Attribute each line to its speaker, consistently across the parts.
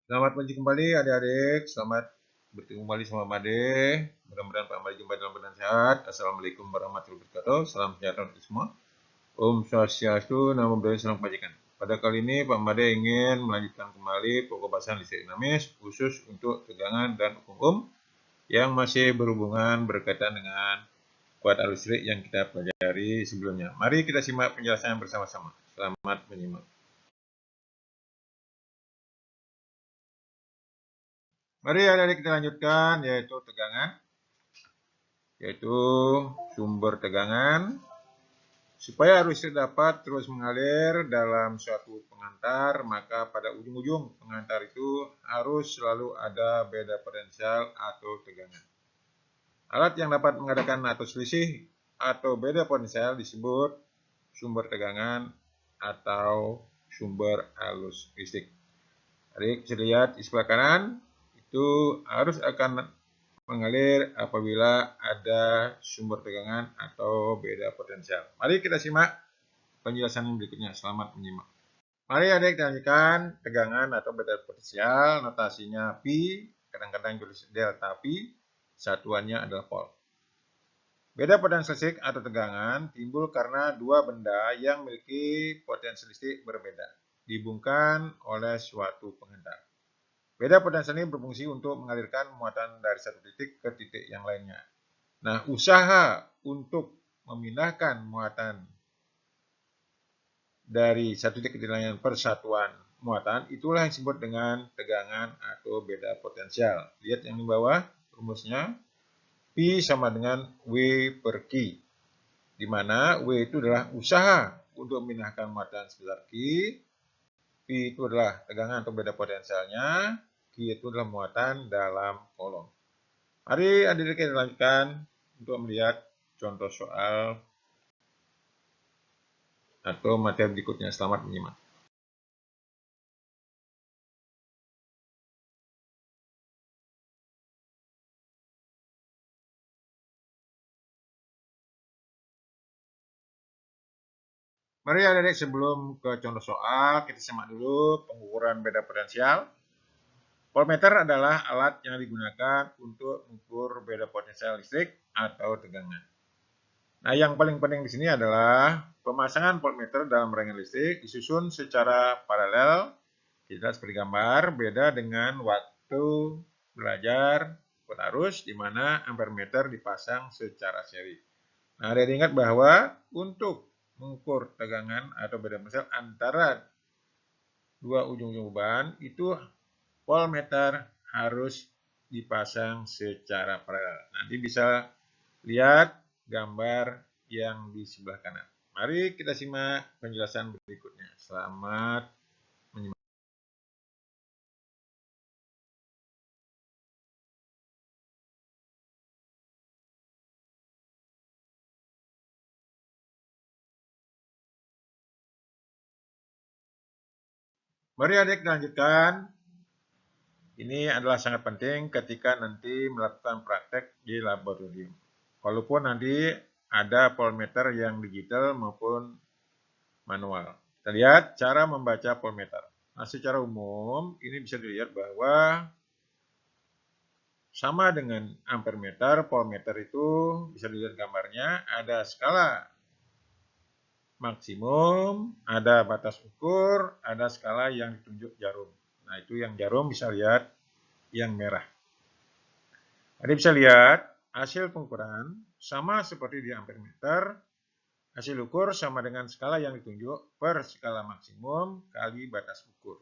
Speaker 1: Selamat pagi kembali adik-adik. Selamat bertemu kembali sama Made. Mudah-mudahan Pak Made jumpa dalam keadaan sehat. Assalamualaikum warahmatullahi wabarakatuh. Salam sejahtera untuk semua. Om Swastiastu, Namo Buddhaya, Salam Kebajikan. Pada kali ini Pak Made ingin melanjutkan kembali pokok bahasan listrik dinamis khusus untuk tegangan dan hukum yang masih berhubungan berkaitan dengan kuat arus listrik yang kita pelajari sebelumnya. Mari kita simak penjelasan bersama-sama. Selamat menyimak. Mari adik-adik kita lanjutkan, yaitu tegangan, yaitu sumber tegangan. Supaya arus listrik dapat terus mengalir dalam suatu pengantar, maka pada ujung-ujung pengantar itu harus selalu ada beda potensial atau tegangan. Alat yang dapat mengadakan atau selisih atau beda potensial disebut sumber tegangan atau sumber arus listrik. Adik bisa lihat di sebelah kanan, itu arus akan mengalir apabila ada sumber tegangan atau beda potensial. Mari kita simak penjelasan berikutnya. Selamat menyimak. Mari adik kita lanjutkan tegangan atau beda potensial. Notasinya Pi, kadang-kadang tulis delta Pi, satuannya adalah volt. Beda potensi listrik atau tegangan timbul karena dua benda yang memiliki potensi listrik berbeda dihubungkan oleh suatu pengantar. Beda potensial ini berfungsi untuk mengalirkan muatan dari satu titik ke titik yang lainnya. Nah, usaha untuk memindahkan muatan dari satu titik ke titik lain persatuan muatan, itulah yang disebut dengan tegangan atau beda potensial. Lihat yang di bawah rumusnya, P sama dengan W per Q, di mana W itu adalah usaha untuk memindahkan muatan sebesar Q, P itu adalah tegangan atau beda potensialnya, Q itu adalah muatan dalam kolom. Mari adik-adik kita lanjutkan untuk melihat contoh soal atau materi berikutnya. Selamat menyimak. Mari adik-adik sebelum ke contoh soal, kita simak dulu pengukuran beda potensial. Voltmeter adalah alat yang digunakan untuk mengukur beda potensial listrik atau tegangan. Nah, yang paling penting di sini adalah pemasangan voltmeter dalam rangkaian listrik disusun secara paralel. Kita seperti gambar, beda dengan waktu belajar kuat arus, di mana ampermeter dipasang secara seri. Nah, ada ingat bahwa untuk mengukur tegangan atau beda potensial antara dua ujung-ujung beban, itu voltmeter harus dipasang secara paralel. Nanti bisa lihat gambar yang di sebelah kanan. Mari kita simak penjelasan berikutnya. Selamat menyimak. Mari adik lanjutkan. Ini adalah sangat penting ketika nanti melakukan praktek di laboratorium. Walaupun nanti ada voltmeter yang digital maupun manual. Kita lihat cara membaca voltmeter. Nah, secara umum ini bisa dilihat bahwa sama dengan ampermeter, voltmeter itu bisa dilihat gambarnya ada skala maksimum, ada batas ukur, ada skala yang ditunjuk jarum. Nah, itu yang jarum bisa lihat yang merah. Anda bisa lihat hasil pengukuran sama seperti di ampermeter. Hasil ukur sama dengan skala yang ditunjuk per skala maksimum kali batas ukur.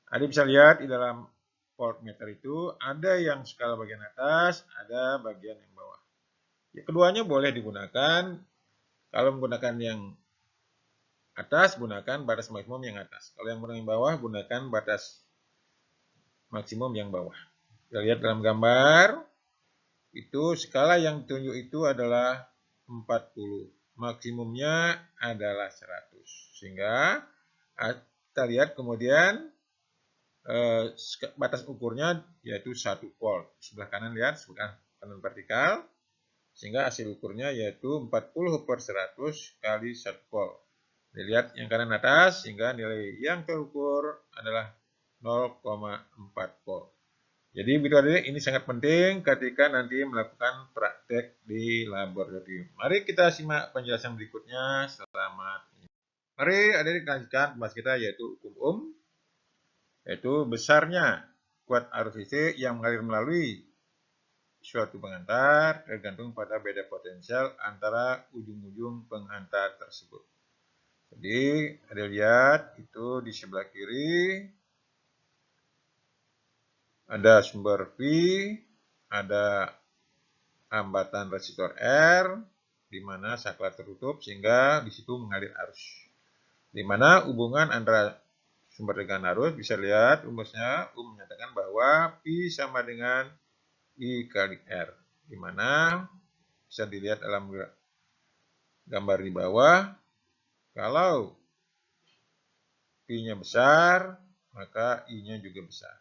Speaker 1: Anda bisa lihat di dalam voltmeter itu ada yang skala bagian atas, ada bagian yang bawah. Ya, keduanya boleh digunakan. Kalau menggunakan yang atas, gunakan batas maksimum yang atas. Kalau yang menggunakan yang bawah, gunakan batas maksimum yang bawah. Kita lihat dalam gambar, itu skala yang ditunjuk itu adalah 40. Maksimumnya adalah 100. Sehingga kita lihat kemudian batas ukurnya yaitu 1 volt. Sebelah kanan lihat, sebelah kanan vertikal. Sehingga hasil ukurnya yaitu 40/100 kali 1 volt. Dilihat yang kanan atas, sehingga nilai yang terukur adalah 0,4 volt. Jadi begitu adik, ini sangat penting ketika nanti melakukan praktek di laboratorium. Mari kita simak penjelasan berikutnya. Selamat. Mari adik lanjutkan pembahasan kita yaitu hukum yaitu besarnya kuat arus listrik yang mengalir melalui suatu penghantar tergantung pada beda potensial antara ujung-ujung penghantar tersebut. Jadi, ada lihat itu di sebelah kiri ada sumber V, ada hambatan resistor R, di mana saklar tertutup sehingga di situ mengalir arus. Di mana hubungan antara sumber dengan arus bisa lihat rumusnya menyatakan bahwa P sama dengan I kali R, di mana bisa dilihat dalam gambar di bawah, kalau P-nya besar, maka I-nya juga besar.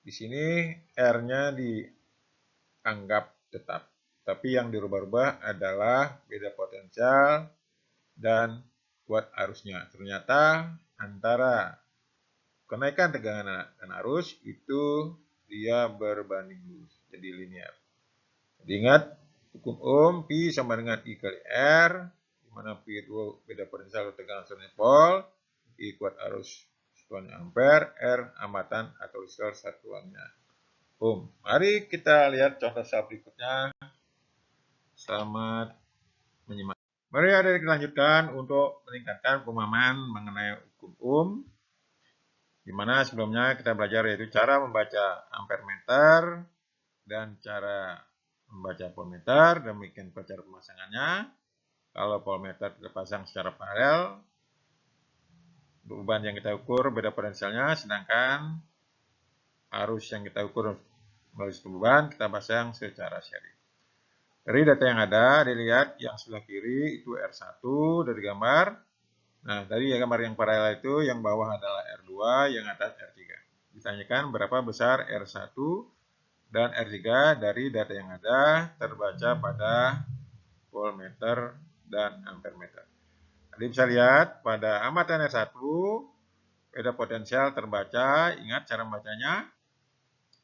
Speaker 1: Di sini R-nya dianggap tetap, tapi yang dirubah-rubah adalah beda potensial dan kuat arusnya. Ternyata antara kenaikan tegangan dan arus itu dia berbanding lurus, jadi linear. Jadi ingat hukum Ohm, P sama dengan I kali R, di mana P itu beda potensial atau tegangan satunya volt, I kuat arus satuannya ampere, R hambatan atau resistor satuannya ohm. Mari kita lihat contoh soal berikutnya. Selamat menyimak. Mari adik kita lanjutkan untuk meningkatkan pemahaman mengenai hukum Ohm. Di mana sebelumnya kita belajar yaitu cara membaca ampermeter dan cara membaca voltmeter, demikian pula cara pemasangannya. Kalau voltmeter kita pasang secara paralel, beban yang kita ukur beda potensialnya, sedangkan arus yang kita ukur melalui beban kita pasang secara seri. Dari data yang ada, dilihat yang sebelah kiri itu R1 dari gambar. Nah, tadi ya gambar yang paralel itu yang bawah adalah R2, yang atas R3. Ditanyakan berapa besar R1 dan R3 dari data yang ada terbaca pada voltmeter dan ampermeter. Jadi bisa lihat pada hambatan R1 beda potensial terbaca. Ingat cara membacanya,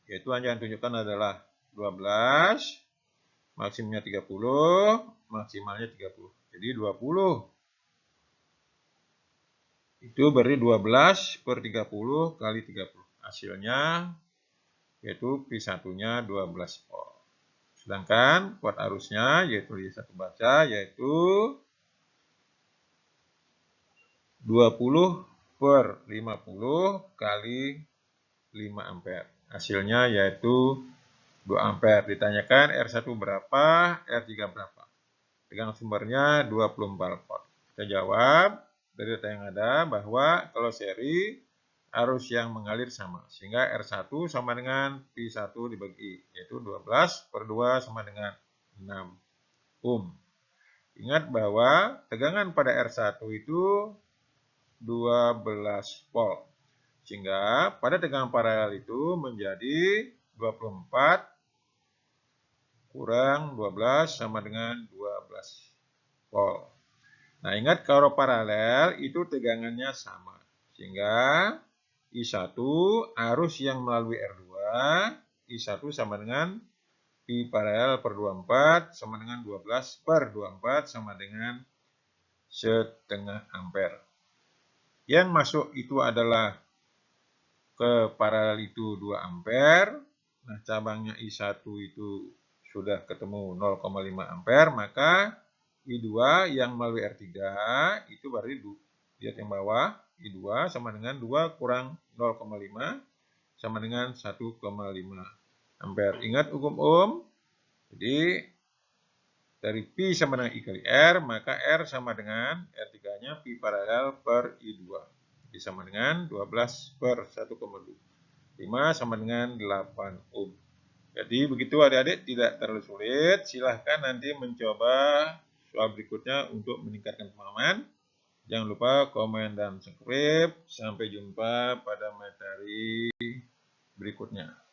Speaker 1: yaitu hanya yang tunjukkan adalah 12, maksimumnya 30, maksimalnya 30. Jadi 20 itu berarti 12 per 30 kali 30. Hasilnya yaitu P1-nya 12 volt. Sedangkan kuat arusnya yaitu di satu baca yaitu 20 per 50 kali 5 ampere. Hasilnya yaitu 2 ampere. Ditanyakan R1 berapa, R3 berapa. Tegangan sumbernya 24 volt. Kita jawab dari data yang ada bahwa kalau seri arus yang mengalir sama. Sehingga R1 sama dengan P1 dibagi I, yaitu 12 per 2 sama dengan 6 ohm. Ingat bahwa tegangan pada R1 itu 12 volt. Sehingga pada tegangan paralel itu menjadi 24 kurang 12 sama dengan 12 volt. Nah, ingat kalau paralel itu tegangannya sama. Sehingga I1 arus yang melalui R2, I1 sama dengan I paralel per 24 sama dengan 12 per 24 sama dengan setengah ampere. Yang masuk itu adalah ke paralel itu 2 ampere. Nah, cabangnya I1 itu sudah ketemu 0,5 ampere, maka I2 yang melalui R3 itu berarti lihat yang bawah, I2 sama dengan 2 kurang 0,5 sama dengan 1,5 ampere. Ingat hukum Ohm. Jadi dari P sama dengan I kali R, maka R sama dengan R3-nya P paralel per I2. Jadi sama dengan 12 per 1,5 sama dengan 8 ohm. Jadi begitu adik-adik, tidak terlalu sulit. Silahkan nanti mencoba soal berikutnya untuk meningkatkan pemahaman. Jangan lupa komen dan subscribe. Sampai jumpa pada materi berikutnya.